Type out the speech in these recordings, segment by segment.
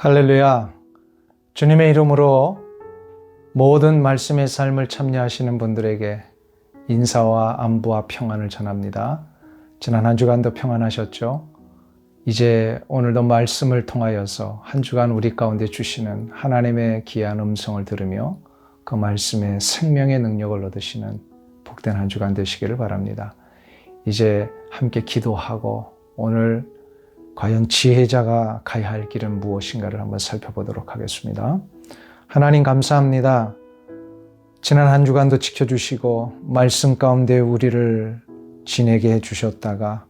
할렐루야. 주님의 이름으로 모든 말씀의 삶을 참여하시는 분들에게 인사와 안부와 평안을 전합니다. 지난 한 주간도 평안하셨죠? 이제 오늘도 말씀을 통하여서 한 주간 우리 가운데 주시는 하나님의 귀한 음성을 들으며 그 말씀의 생명의 능력을 얻으시는 복된 한 주간 되시기를 바랍니다. 이제 함께 기도하고 오늘 과연 지혜자가 가야 할 길은 무엇인가를 한번 살펴보도록 하겠습니다. 하나님 감사합니다. 지난 한 주간도 지켜주시고 말씀 가운데 우리를 지내게 해주셨다가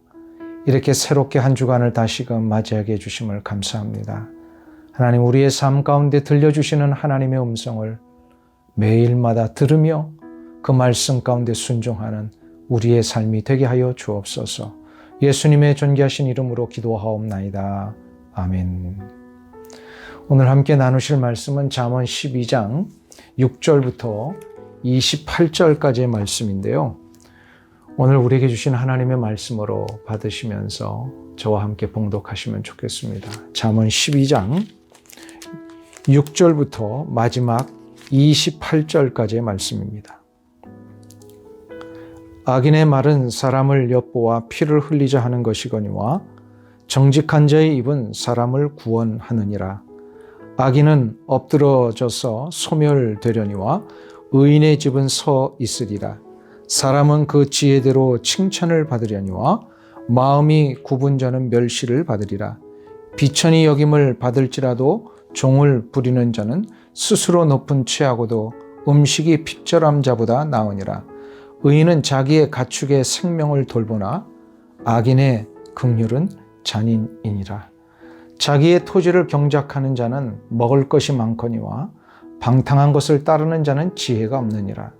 이렇게 새롭게 한 주간을 다시금 맞이하게 해주심을 감사합니다. 하나님 우리의 삶 가운데 들려주시는 하나님의 음성을 매일마다 들으며 그 말씀 가운데 순종하는 우리의 삶이 되게 하여 주옵소서. 예수님의 존귀하신 이름으로 기도하옵나이다. 아멘. 오늘 함께 나누실 말씀은 잠언 12장 6절부터 28절까지의 말씀인데요. 오늘 우리에게 주신 하나님의 말씀으로 받으시면서 저와 함께 봉독하시면 좋겠습니다. 잠언 12장 6절부터 마지막 28절까지의 말씀입니다. 악인의 말은 사람을 엿보아 피를 흘리자 하는 것이거니와 정직한 자의 입은 사람을 구원하느니라. 악인은 엎드러져서 소멸되려니와 의인의 집은 서 있으리라. 사람은 그 지혜대로 칭찬을 받으려니와 마음이 굽은 자는 멸시를 받으리라. 비천히 여김을 받을지라도 종을 부리는 자는 스스로 높은 채하고도 음식이 핍절함 자보다 나으니라. 의인은 자기의 가축의 생명을 돌보나 악인의 긍휼은 잔인이니라. 자기의 토지를 경작하는 자는 먹을 것이 많거니와 방탕한 것을 따르는 자는 지혜가 없느니라.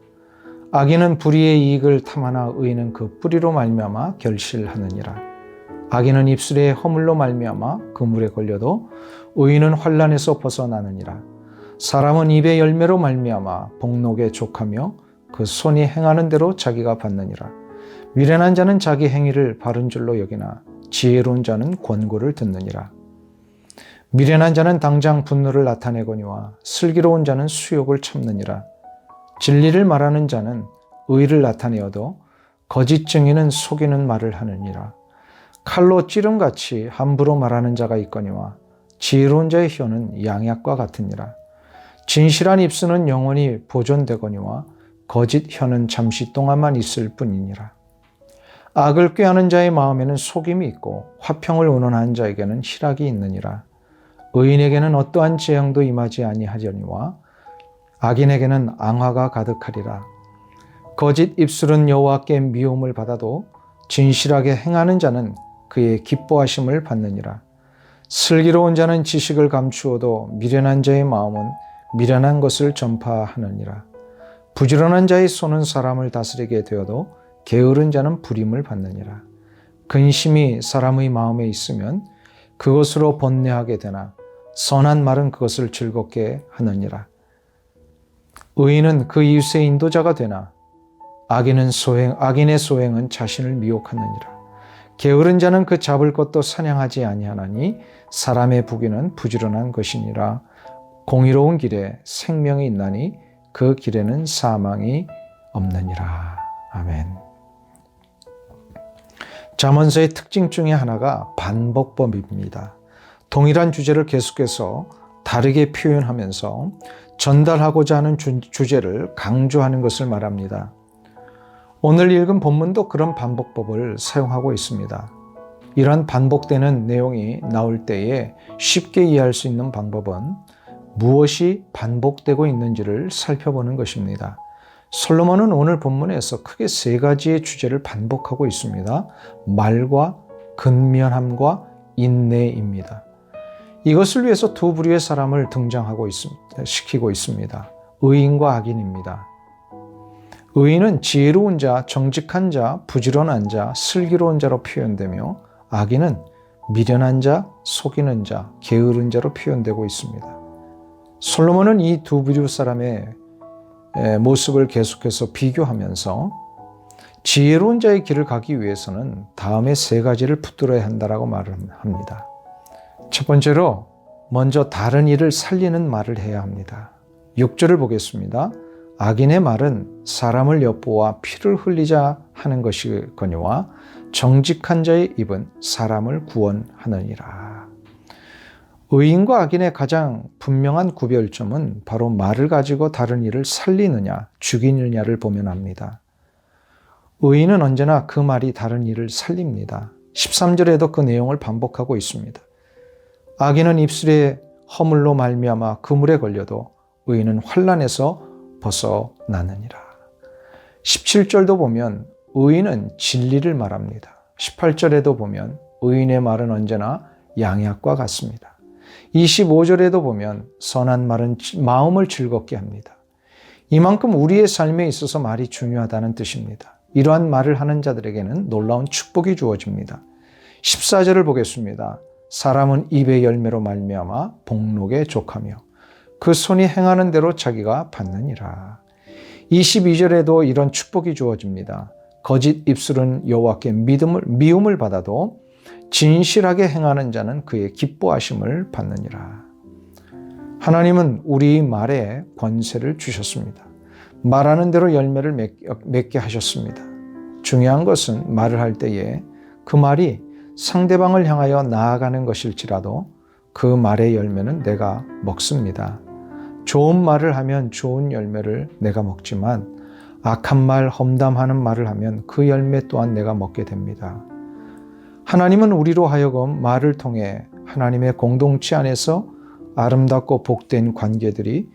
악인은 불의의 이익을 탐하나 의인은 그 뿌리로 말미암아 결실하느니라. 악인은 입술의 허물로 말미암아 그물에 걸려도 의인은 환난에서 벗어나느니라. 사람은 입의 열매로 말미암아 복록에 족하며 그 손이 행하는 대로 자기가 받느니라. 미련한 자는 자기 행위를 바른 줄로 여기나 지혜로운 자는 권고를 듣느니라. 미련한 자는 당장 분노를 나타내거니와 슬기로운 자는 수욕을 참느니라. 진리를 말하는 자는 의를 나타내어도 거짓 증인은 속이는 말을 하느니라. 칼로 찌름같이 함부로 말하는 자가 있거니와 지혜로운 자의 혀는 양약과 같으니라. 진실한 입술은 영원히 보존되거니와 거짓 혀는 잠시 동안만 있을 뿐이니라. 악을 꾀하는 자의 마음에는 속임이 있고 화평을 운운하는 자에게는 희락이 있느니라. 의인에게는 어떠한 재앙도 임하지 아니하려니와 악인에게는 앙화가 가득하리라. 거짓 입술은 여호와께 미움을 받아도 진실하게 행하는 자는 그의 기뻐하심을 받느니라. 슬기로운 자는 지식을 감추어도 미련한 자의 마음은 미련한 것을 전파하느니라. 부지런한 자의 손은 사람을 다스리게 되어도 게으른 자는 불임을 받느니라. 근심이 사람의 마음에 있으면 그것으로 번뇌하게 되나 선한 말은 그것을 즐겁게 하느니라. 의인은 그 이웃의 인도자가 되나 악인의 소행은 자신을 미혹하느니라. 게으른 자는 그 잡을 것도 사냥하지 아니하나니 사람의 부귀는 부지런한 것이니라. 공의로운 길에 생명이 있나니 그 길에는 사망이 없느니라. 아멘. 잠언서의 특징 중에 하나가 반복법입니다. 동일한 주제를 계속해서 다르게 표현하면서 전달하고자 하는 주제를 강조하는 것을 말합니다. 오늘 읽은 본문도 그런 반복법을 사용하고 있습니다. 이러한 반복되는 내용이 나올 때에 쉽게 이해할 수 있는 방법은 무엇이 반복되고 있는지를 살펴보는 것입니다. 솔로몬은 오늘 본문에서 크게 세 가지의 주제를 반복하고 있습니다. 말과 근면함과 인내입니다. 이것을 위해서 두 부류의 사람을 시키고 있습니다. 의인과 악인입니다. 의인은 지혜로운 자, 정직한 자, 부지런한 자, 슬기로운 자로 표현되며 악인은 미련한 자, 속이는 자, 게으른 자로 표현되고 있습니다. 솔로몬은 이 두 부류 사람의 모습을 계속해서 비교하면서 지혜로운 자의 길을 가기 위해서는 다음에 세 가지를 붙들어야 한다라고 말을 합니다. 첫 번째로 먼저 다른 이를 살리는 말을 해야 합니다. 6절을 보겠습니다. 악인의 말은 사람을 엿보아 피를 흘리자 하는 것이거니와 정직한 자의 입은 사람을 구원하느니라. 의인과 악인의 가장 분명한 구별점은 바로 말을 가지고 다른 이를 살리느냐 죽이느냐를 보면 합니다. 의인은 언제나 그 말이 다른 이를 살립니다. 13절에도 그 내용을 반복하고 있습니다. 악인은 입술에 허물로 말미암아 그물에 걸려도 의인은 환난에서 벗어나느니라. 17절도 보면 의인은 진리를 말합니다. 18절에도 보면 의인의 말은 언제나 양약과 같습니다. 25절에도 보면 선한 말은 마음을 즐겁게 합니다. 이만큼 우리의 삶에 있어서 말이 중요하다는 뜻입니다. 이러한 말을 하는 자들에게는 놀라운 축복이 주어집니다. 14절을 보겠습니다. 사람은 입의 열매로 말미암아 복록에 족하며 그 손이 행하는 대로 자기가 받느니라. 22절에도 이런 축복이 주어집니다. 거짓 입술은 여호와께 미움을 받아도 진실하게 행하는 자는 그의 기뻐하심을 받느니라. 하나님은 우리 말에 권세를 주셨습니다. 말하는 대로 열매를 맺게 하셨습니다. 중요한 것은 말을 할 때에 그 말이 상대방을 향하여 나아가는 것일지라도 그 말의 열매는 내가 먹습니다. 좋은 말을 하면 좋은 열매를 내가 먹지만 악한 말, 험담하는 말을 하면 그 열매 또한 내가 먹게 됩니다. 하나님은 우리로 하여금 말을 통해 하나님의 공동체 안에서 아름답고 복된 관계들이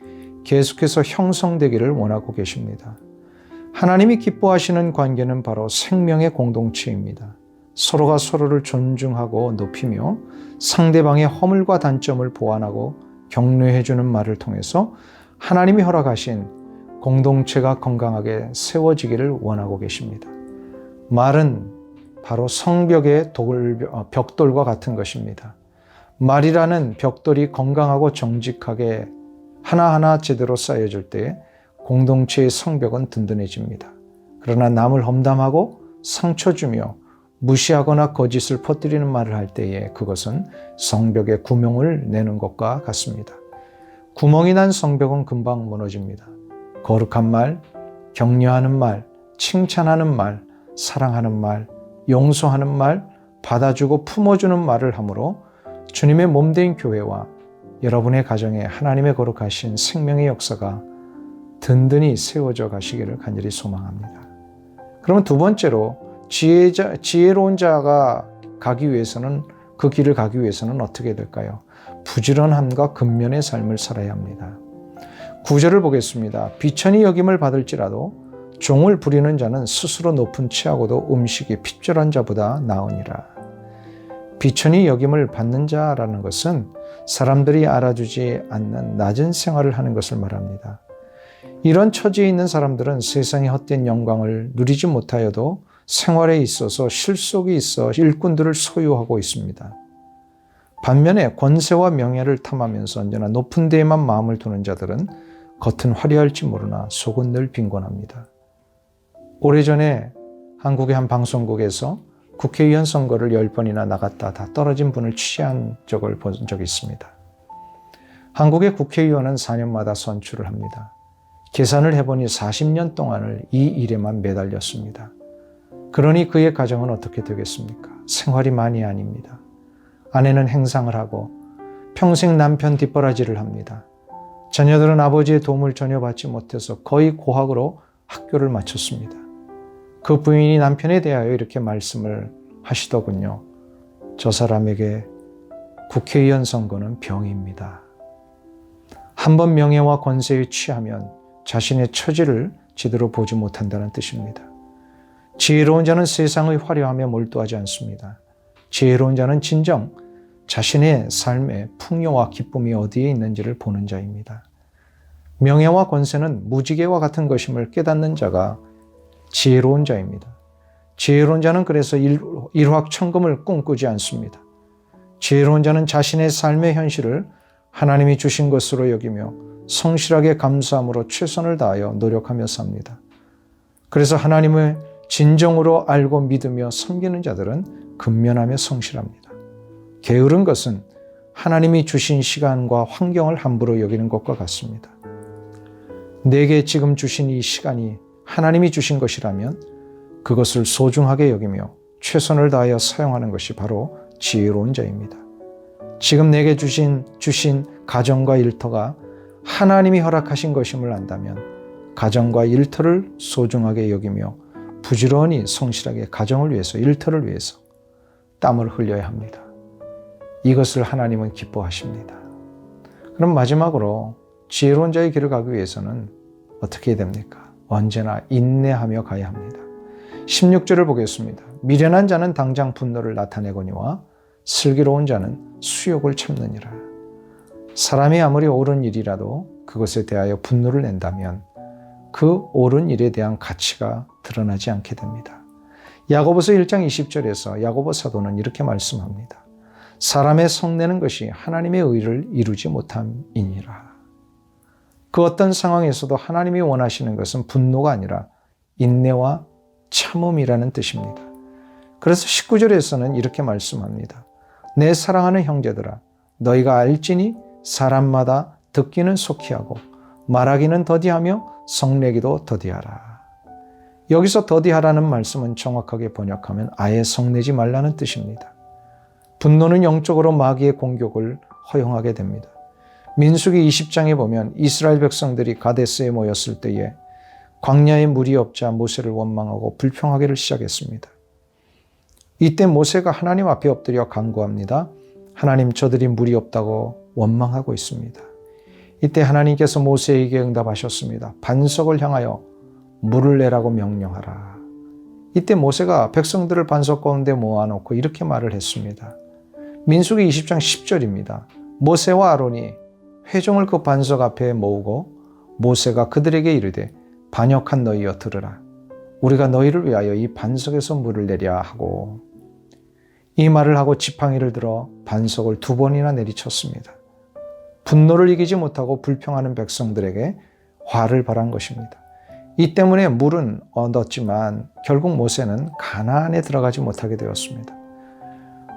계속해서 형성되기를 원하고 계십니다. 하나님이 기뻐하시는 관계는 바로 생명의 공동체입니다. 서로가 서로를 존중하고 높이며 상대방의 허물과 단점을 보완하고 격려해주는 말을 통해서 하나님이 허락하신 공동체가 건강하게 세워지기를 원하고 계십니다. 말은 바로 성벽의 벽돌과 같은 것입니다. 말이라는 벽돌이 건강하고 정직하게 하나하나 제대로 쌓여질 때 공동체의 성벽은 든든해집니다. 그러나 남을 험담하고 상처 주며 무시하거나 거짓을 퍼뜨리는 말을 할 때에 그것은 성벽에 구멍을 내는 것과 같습니다. 구멍이 난 성벽은 금방 무너집니다. 거룩한 말, 격려하는 말, 칭찬하는 말, 사랑하는 말, 용서하는 말, 받아주고 품어주는 말을 함으로 주님의 몸된 교회와 여러분의 가정에 하나님의 거룩하신 생명의 역사가 든든히 세워져 가시기를 간절히 소망합니다. 그러면 두 번째로 지혜로운 자가 가기 위해서는 그 길을 가기 위해서는 어떻게 될까요? 부지런함과 근면의 삶을 살아야 합니다. 9절을 보겠습니다. 비천히 여김을 받을지라도 종을 부리는 자는 스스로 높은 치하고도 음식이 핍절한 자보다 나으니라. 비천히 여김을 받는 자라는 것은 사람들이 알아주지 않는 낮은 생활을 하는 것을 말합니다. 이런 처지에 있는 사람들은 세상의 헛된 영광을 누리지 못하여도 생활에 있어서 실속이 있어 일꾼들을 소유하고 있습니다. 반면에 권세와 명예를 탐하면서 언제나 높은 데에만 마음을 두는 자들은 겉은 화려할지 모르나 속은 늘 빈곤합니다. 오래전에 한국의 한 방송국에서 국회의원 선거를 10번이나 나갔다 다 떨어진 분을 취재한 적을 본 적이 있습니다. 한국의 국회의원은 4년마다 선출을 합니다. 계산을 해보니 40년 동안을 이 일에만 매달렸습니다. 그러니 그의 가정은 어떻게 되겠습니까? 생활이 많이 아닙니다. 아내는 행상을 하고 평생 남편 뒷바라지를 합니다. 자녀들은 아버지의 도움을 전혀 받지 못해서 거의 고학으로 학교를 마쳤습니다. 그 부인이 남편에 대하여 이렇게 말씀을 하시더군요. 저 사람에게 국회의원 선거는 병입니다. 한번 명예와 권세에 취하면 자신의 처지를 제대로 보지 못한다는 뜻입니다. 지혜로운 자는 세상의 화려함에 몰두하지 않습니다. 지혜로운 자는 진정 자신의 삶의 풍요와 기쁨이 어디에 있는지를 보는 자입니다. 명예와 권세는 무지개와 같은 것임을 깨닫는 자가 지혜로운 자입니다. 지혜로운 자는 그래서 일확천금을 꿈꾸지 않습니다. 지혜로운 자는 자신의 삶의 현실을 하나님이 주신 것으로 여기며 성실하게 감사함으로 최선을 다하여 노력하며 삽니다. 그래서 하나님을 진정으로 알고 믿으며 섬기는 자들은 근면하며 성실합니다. 게으른 것은 하나님이 주신 시간과 환경을 함부로 여기는 것과 같습니다. 내게 지금 주신 이 시간이 하나님이 주신 것이라면 그것을 소중하게 여기며 최선을 다하여 사용하는 것이 바로 지혜로운 자입니다. 지금 내게 주신 가정과 일터가 하나님이 허락하신 것임을 안다면 가정과 일터를 소중하게 여기며 부지런히 성실하게 가정을 위해서, 일터를 위해서 땀을 흘려야 합니다. 이것을 하나님은 기뻐하십니다. 그럼 마지막으로 지혜로운 자의 길을 가기 위해서는 어떻게 해야 됩니까? 언제나 인내하며 가야 합니다. 16절을 보겠습니다. 미련한 자는 당장 분노를 나타내거니와 슬기로운 자는 수욕을 참느니라. 사람이 아무리 옳은 일이라도 그것에 대하여 분노를 낸다면 그 옳은 일에 대한 가치가 드러나지 않게 됩니다. 야고보서 1장 20절에서 야고보 사도는 이렇게 말씀합니다. 사람의 성내는 것이 하나님의 의를 이루지 못함이니라. 그 어떤 상황에서도 하나님이 원하시는 것은 분노가 아니라 인내와 참음이라는 뜻입니다. 그래서 19절에서는 이렇게 말씀합니다. 내 사랑하는 형제들아, 너희가 알지니 사람마다 듣기는 속히 하고 말하기는 더디하며 성내기도 더디하라. 여기서 더디하라는 말씀은 정확하게 번역하면 아예 성내지 말라는 뜻입니다. 분노는 영적으로 마귀의 공격을 허용하게 됩니다. 민수기 20장에 보면 이스라엘 백성들이 가데스에 모였을 때에 광야에 물이 없자 모세를 원망하고 불평하기를 시작했습니다. 이때 모세가 하나님 앞에 엎드려 간구합니다. 하나님, 저들이 물이 없다고 원망하고 있습니다. 이때 하나님께서 모세에게 응답하셨습니다. 반석을 향하여 물을 내라고 명령하라. 이때 모세가 백성들을 반석 가운데 모아놓고 이렇게 말을 했습니다. 민수기 20장 10절입니다. 모세와 아론이 회중을 그 반석 앞에 모으고 모세가 그들에게 이르되 반역한 너희여 들으라. 우리가 너희를 위하여 이 반석에서 물을 내랴 하고, 이 말을 하고 지팡이를 들어 반석을 2번이나 내리쳤습니다. 분노를 이기지 못하고 불평하는 백성들에게 화를 발한 것입니다. 이 때문에 물은 얻었지만 결국 모세는 가나안에 들어가지 못하게 되었습니다.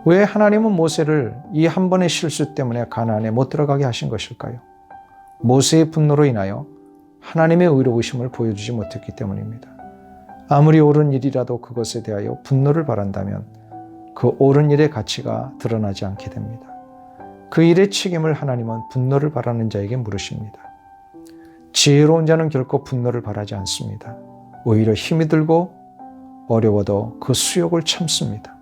왜 하나님은 모세를 이 한 번의 실수 때문에 가나안에 못 들어가게 하신 것일까요? 모세의 분노로 인하여 하나님의 의로우심을 보여주지 못했기 때문입니다. 아무리 옳은 일이라도 그것에 대하여 분노를 바란다면 그 옳은 일의 가치가 드러나지 않게 됩니다. 그 일의 책임을 하나님은 분노를 바라는 자에게 물으십니다. 지혜로운 자는 결코 분노를 바라지 않습니다. 오히려 힘이 들고 어려워도 그 수욕을 참습니다.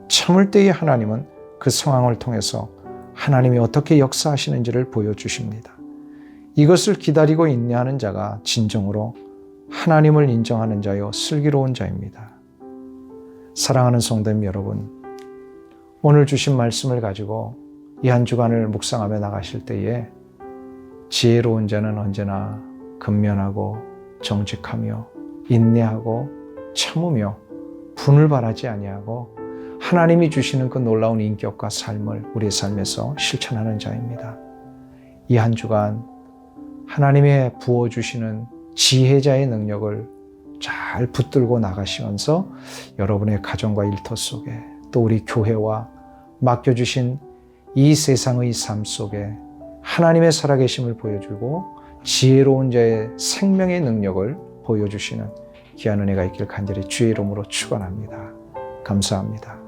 참을 때에 하나님은 그 상황을 통해서 하나님이 어떻게 역사하시는지를 보여주십니다. 이것을 기다리고 인내하는 자가 진정으로 하나님을 인정하는 자요 슬기로운 자입니다. 사랑하는 성도님 여러분, 오늘 주신 말씀을 가지고 이 한 주간을 묵상하며 나가실 때에 지혜로운 자는 언제나 근면하고 정직하며 인내하고 참으며 분을 바라지 아니하고 하나님이 주시는 그 놀라운 인격과 삶을 우리의 삶에서 실천하는 자입니다. 이 한 주간 하나님의 부어주시는 지혜자의 능력을 잘 붙들고 나가시면서 여러분의 가정과 일터 속에 또 우리 교회와 맡겨주신 이 세상의 삶 속에 하나님의 살아계심을 보여주고 지혜로운 자의 생명의 능력을 보여주시는 귀한 은혜가 있길 간절히 주의 이름으로 축원합니다. 감사합니다.